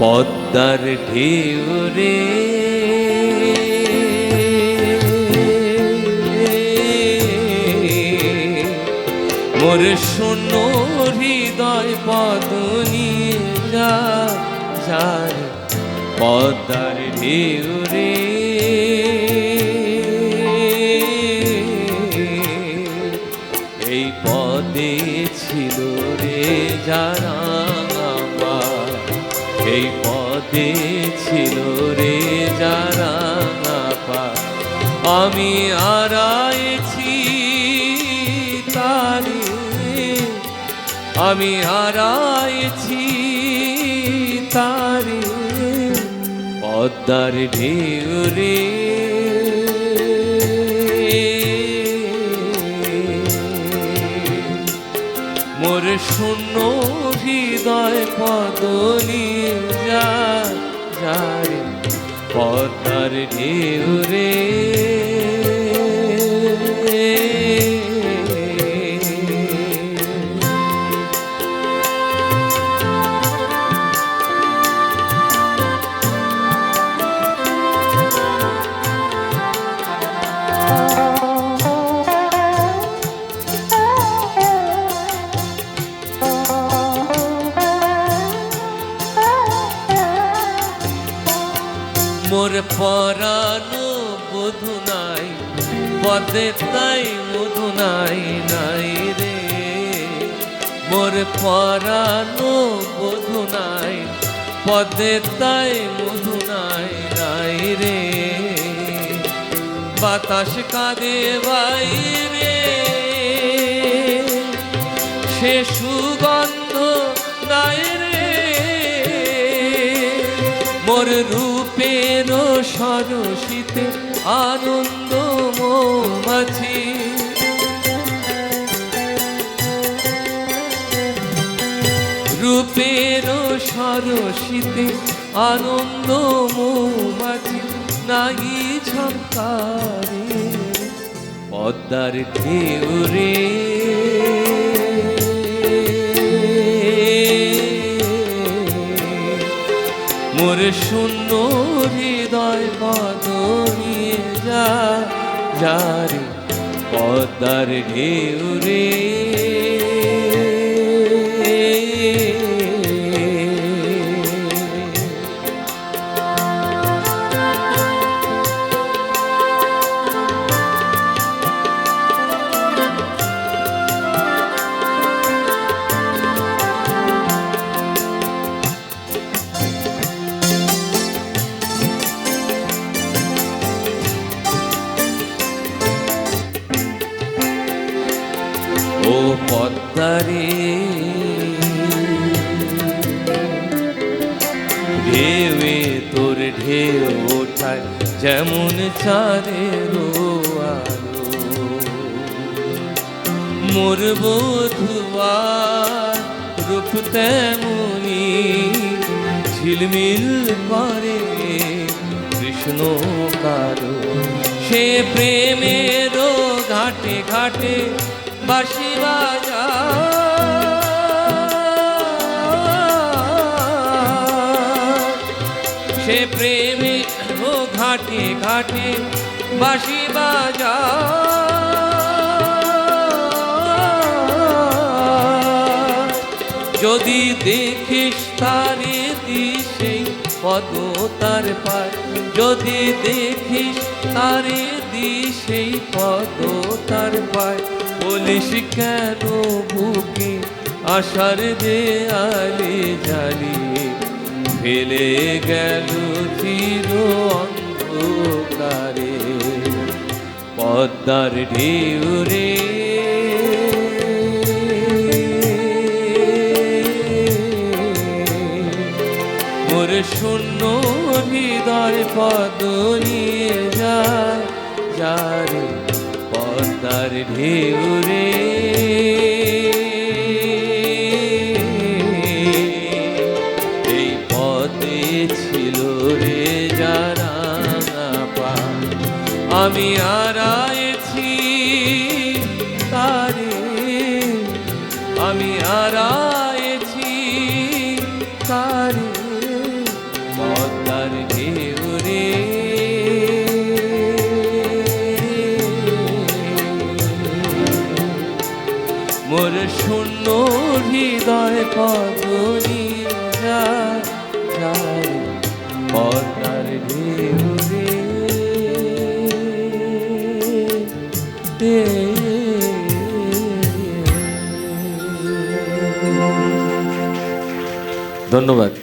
পদ্মার ঢেউ রে মোর শূন্য হৃদয় পদ নিয়ে যার পদ্মার ঢেউ রে এই পদে ছিল রে যারা এই পদে ছিল রে যারা আমি হারাইছি তারে আমি হারাইছি তারে পদ্মার ঢেউ রে মোর শূন্য হৃদয় পদ নিয়ে যারে পদ্মার ঢেউ রে মোর পরানো বধু নাই পদে তাই মধু নাই নাই রে মোর পরানো বধু নাই পদে তাই মধু নাই নাই রে বাতাস কাঁদে বাইরে সে সুগন্ধ নাই রে মোর রূপের সরসিতে আনন্দ মৌমাছি রূপের সরসিতে আনন্দ মৌমাছি নাই ঝঙ্কারে পদ্মার ঢেউ রে মোর শূন্য হৃদয় পদ নিয়ে যারে পদ্মার ঢেউ রে ও পদ্মারে ঢেউয়ে তোর ঢেউ ওঠায় যেমন চাঁদের আলো মোর বধুয়ার রূপ তেমনি ঝিলমিল করে কৃষ্ণ কারো সে প্রেমের ঘাটে ঘাটে বাঁশি বাজা সে প্রেমে ও ঘাটে ঘাটে বাঁশি বাজা যদি দেখিস তারে দিশে পদ তার পায় যদি দেখিস তারে দিশে পদ তার পায় বলিস কেন বুকে আশার দেয়ালে জ্বালিয়ে ফেলে গেল চির অন্ধকারে পদ্মার ঢেউ রে মোর শূন্য হৃদয় পদ নিয়ে যারে পদ্মার ঢেউ রে এই পদে ছিল রে যারা আমি হারাইছি তারে আমি হারাইছি তারে শূন্য হৃদয় কত নির্জন পদ্মার ঢেউ রে। ধন্যবাদ।